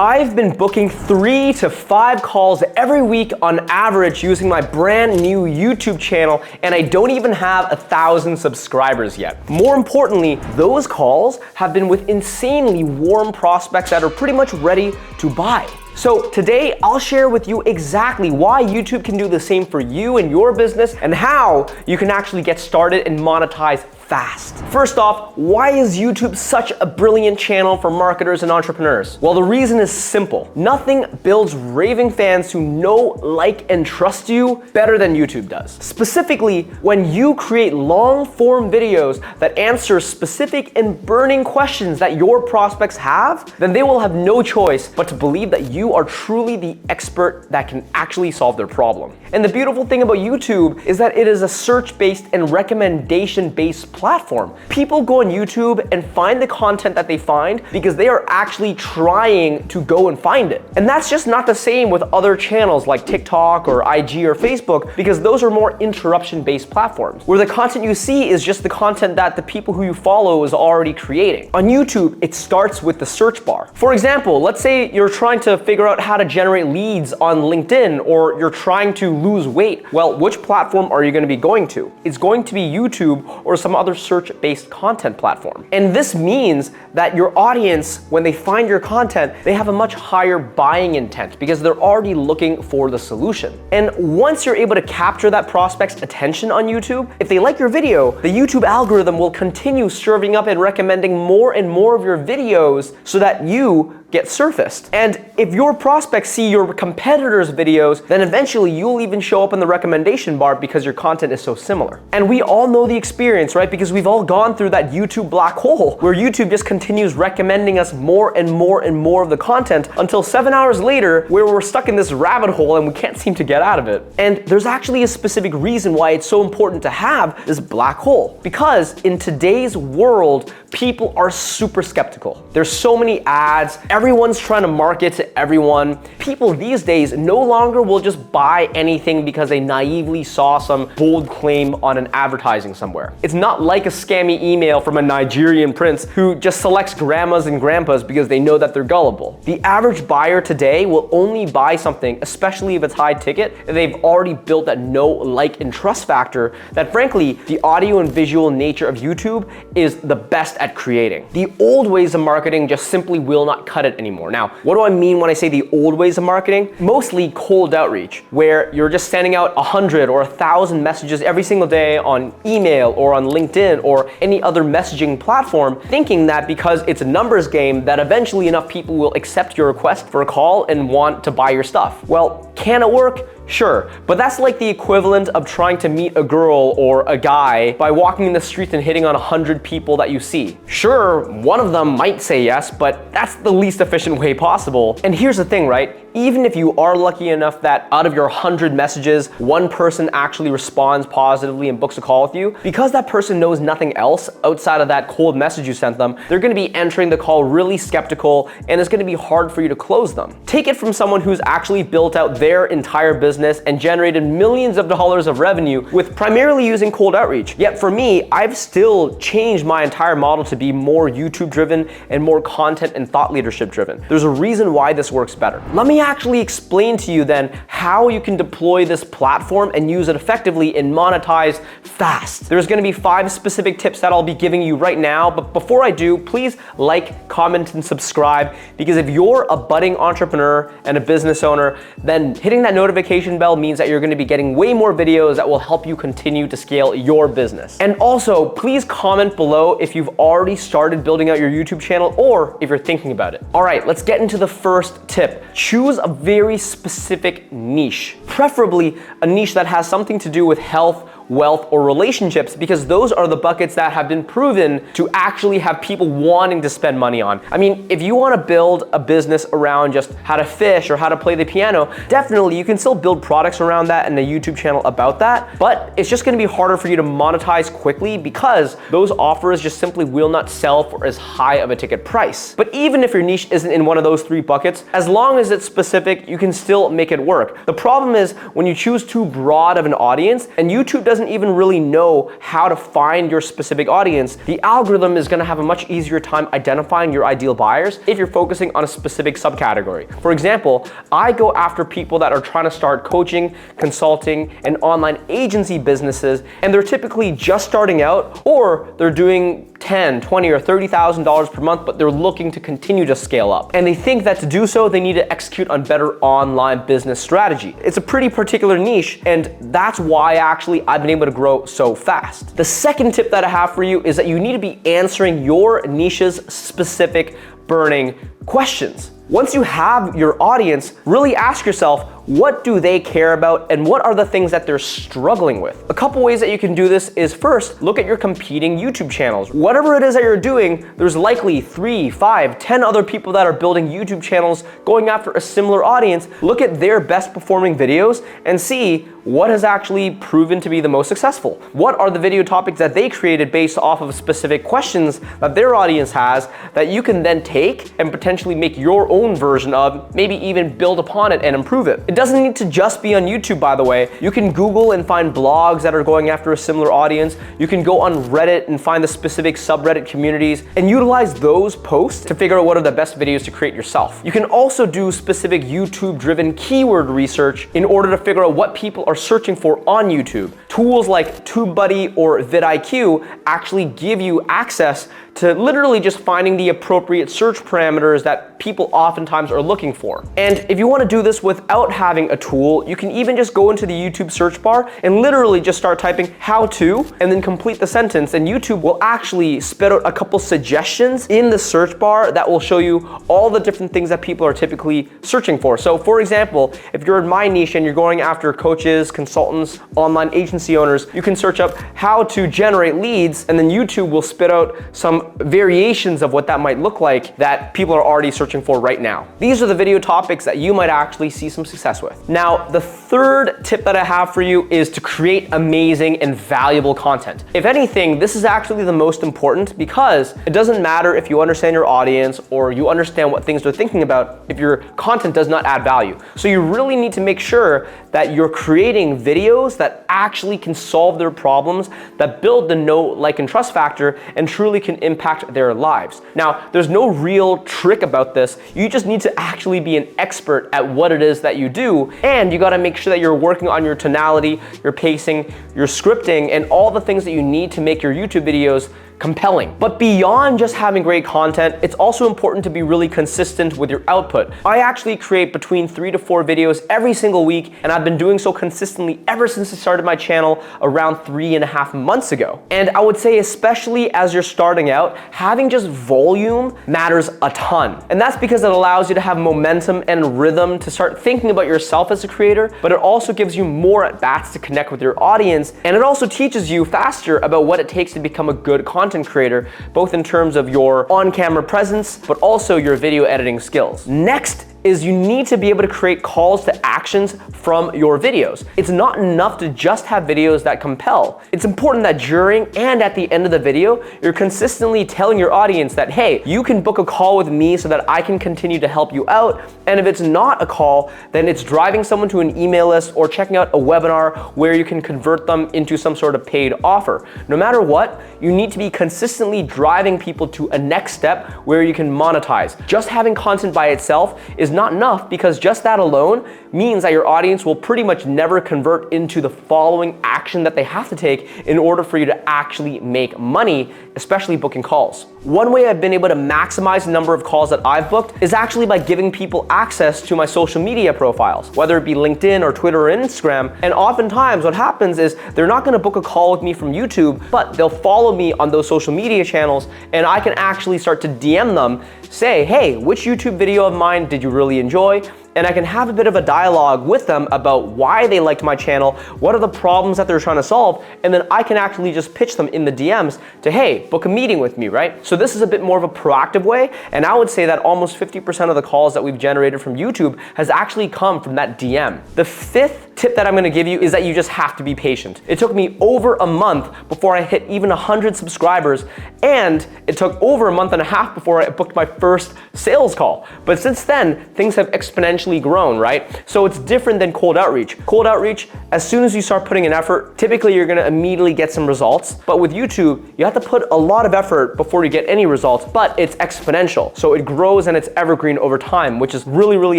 I've been booking 3 to 5 calls every week on average using my brand new YouTube channel, and I don't even have 1,000 subscribers yet. More importantly, those calls have been with insanely warm prospects that are pretty much ready to buy. So today, I'll share with you exactly why YouTube can do the same for you and your business, and how you can actually get started and monetize fast. First off, why is YouTube such a brilliant channel for marketers and entrepreneurs? Well, the reason is simple. Nothing builds raving fans who know, like, and trust you better than YouTube does. Specifically, when you create long-form videos that answer specific and burning questions that your prospects have, then they will have no choice but to believe that you are truly the expert that can actually solve their problem. And the beautiful thing about YouTube is that it is a search-based and recommendation-based platform. People go on YouTube and find the content that they find because they are actually trying to go and find it. And that's just not the same with other channels like TikTok or IG or Facebook, because those are more interruption-based platforms, where the content you see is just the content that the people who you follow is already creating. On YouTube, it starts with the search bar. For example, let's say you're trying to figure out how to generate leads on LinkedIn, or you're trying to lose weight. Well, which platform are you going to be going to? It's going to be YouTube or some other search-based content platform. And this means that your audience, when they find your content, they have a much higher buying intent because they're already looking for the solution. And once you're able to capture that prospect's attention on YouTube, if they like your video, the YouTube algorithm will continue serving up and recommending more and more of your videos so that you get surfaced. And if your prospects see your competitors' videos, then eventually you'll even show up in the recommendation bar because your content is so similar. And we all know the experience, right? Because we've all gone through that YouTube black hole where YouTube just continues recommending us more and more and more of the content until 7 hours later, where we're stuck in this rabbit hole and we can't seem to get out of it. And there's actually a specific reason why it's so important to have this black hole. Because in today's world, people are super skeptical. There's so many ads. Everyone's trying to market to everyone. People these days no longer will just buy anything because they naively saw some bold claim on an advertising somewhere. It's not like a scammy email from a Nigerian prince who just selects grandmas and grandpas because they know that they're gullible. The average buyer today will only buy something, especially if it's high ticket, if they've already built that know, like, and trust factor that, frankly, the audio and visual nature of YouTube is the best at creating. The old ways of marketing just simply will not cut it anymore. Now, what do I mean when I say the old ways of marketing? Mostly cold outreach, where you're just sending out 100 or 1,000 messages every single day on email or on LinkedIn or any other messaging platform, thinking that because it's a numbers game that eventually enough people will accept your request for a call and want to buy your stuff. Well, can it work? Sure, but that's like the equivalent of trying to meet a girl or a guy by walking in the street and hitting on 100 people that you see. Sure, one of them might say yes, but that's the least efficient way possible. And here's the thing, right? Even if you are lucky enough that out of your 100 messages, one person actually responds positively and books a call with you, because that person knows nothing else outside of that cold message you sent them, they're gonna be entering the call really skeptical, and it's gonna be hard for you to close them. Take it from someone who's actually built out their entire business and generated millions of dollars of revenue with primarily using cold outreach. Yet for me, I've still changed my entire model to be more YouTube driven and more content and thought leadership driven. There's a reason why this works better. Let me actually explain to you then how you can deploy this platform and use it effectively and monetize fast. There's gonna be 5 specific tips that I'll be giving you right now, but before I do, please like, comment, and subscribe, because if you're a budding entrepreneur and a business owner, then hitting that notification bell means that you're gonna be getting way more videos that will help you continue to scale your business. And also, please comment below if you've already started building out your YouTube channel or if you're thinking about it. All right, let's get into the first tip. Choose a very specific niche, preferably a niche that has something to do with health, wealth, or relationships, because those are the buckets that have been proven to actually have people wanting to spend money on. I mean, if you want to build a business around just how to fish or how to play the piano, definitely you can still build products around that and a YouTube channel about that, but it's just going to be harder for you to monetize quickly because those offers just simply will not sell for as high of a ticket price. But even if your niche isn't in one of those 3 buckets, as long as it's specific, you can still make it work. The problem is when you choose too broad of an audience and YouTube doesn't doesn't even really know how to find your specific audience, the algorithm is gonna have a much easier time identifying your ideal buyers if you're focusing on a specific subcategory. For example, I go after people that are trying to start coaching, consulting, and online agency businesses, and they're typically just starting out, or they're doing $10, $20, or $30,000 per month, but they're looking to continue to scale up. And they think that to do so, they need to execute on better online business strategy. It's a pretty particular niche, and that's why actually I've been able to grow so fast. The second tip that I have for you is that you need to be answering your niche's specific burning questions. Once you have your audience, really ask yourself, what do they care about and what are the things that they're struggling with? A couple ways that you can do this is first, look at your competing YouTube channels. Whatever it is that you're doing, there's likely 3, 5, 10 other people that are building YouTube channels going after a similar audience. Look at their best performing videos and see what has actually proven to be the most successful. What are the video topics that they created based off of specific questions that their audience has that you can then take and potentially make your own version of, maybe even build upon it and improve it. It doesn't need to just be on YouTube, by the way. You can Google and find blogs that are going after a similar audience. You can go on Reddit and find the specific subreddit communities and utilize those posts to figure out what are the best videos to create yourself. You can also do specific YouTube-driven keyword research in order to figure out what people are searching for on YouTube. Tools like TubeBuddy or vidIQ actually give you access to literally just finding the appropriate search parameters that people oftentimes are looking for. And if you want to do this without having a tool, you can even just go into the YouTube search bar and literally just start typing how to and then complete the sentence, and YouTube will actually spit out a couple suggestions in the search bar that will show you all the different things that people are typically searching for. So for example, if you're in my niche and you're going after coaches, consultants, online agency owners, you can search up how to generate leads, and then YouTube will spit out some variations of what that might look like that people are already searching for right now. These are the video topics that you might actually see some success with. Now, the third tip that I have for you is to create amazing and valuable content. If anything, this is actually the most important, because it doesn't matter if you understand your audience or you understand what things they're thinking about if your content does not add value. So you really need to make sure that you're creating videos that actually can solve their problems, that build the know, like, and trust factor, and truly can impact their lives. Now, there's no real trick about this. You just need to actually be an expert at what it is that you do, and you gotta make sure that you're working on your tonality, your pacing, your scripting, and all the things that you need to make your YouTube videos compelling. But beyond just having great content, it's also important to be really consistent with your output. I actually create between 3 to 4 videos every single week, and I've been doing so consistently ever since I started my channel around 3.5 months ago. And I would say, especially as you're starting out, having just volume matters a ton. And that's because it allows you to have momentum and rhythm to start thinking about yourself as a creator, but it also gives you more at-bats to connect with your audience, and it also teaches you faster about what it takes to become a good content creator, both in terms of your on-camera presence, but also your video editing skills. Next is you need to be able to create calls to actions from your videos. It's not enough to just have videos that compel. It's important that during and at the end of the video, you're consistently telling your audience that, hey, you can book a call with me so that I can continue to help you out. And if it's not a call, then it's driving someone to an email list or checking out a webinar where you can convert them into some sort of paid offer. No matter what, you need to be consistently driving people to a next step where you can monetize. Just having content by itself is not enough, because just that alone means that your audience will pretty much never convert into the following action that they have to take in order for you to actually make money, especially booking calls. One way I've been able to maximize the number of calls that I've booked is actually by giving people access to my social media profiles, whether it be LinkedIn or Twitter or Instagram. And oftentimes what happens is they're not gonna book a call with me from YouTube, but they'll follow me on those social media channels, and I can actually start to DM them, say, hey, which YouTube video of mine did you really enjoy? And I can have a bit of a dialogue with them about why they liked my channel, what are the problems that they're trying to solve, and then I can actually just pitch them in the DMs to, hey, book a meeting with me, right? So this is a bit more of a proactive way, and I would say that almost 50% of the calls that we've generated from YouTube has actually come from that DM. The fifth tip that I'm gonna give you is that you just have to be patient. It took me over a month before I hit even 100 subscribers, and it took over a month and a half before I booked my first sales call. But since then, things have exponentially grown, right? So it's different than cold outreach. Cold outreach, as soon as you start putting in effort, typically you're gonna immediately get some results. But with YouTube, you have to put a lot of effort before you get any results, but it's exponential. So it grows and it's evergreen over time, which is really, really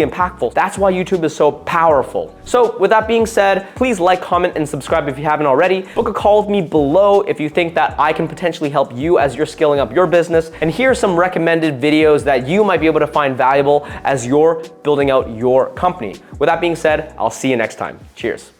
impactful. That's why YouTube is so powerful. So with that being said, please like, comment, and subscribe if you haven't already. Book a call with me below if you think that I can potentially help you as you're scaling up your business. And here are some recommended videos that you might be able to find valuable as you're building out your company. With that being said, I'll see you next time. Cheers.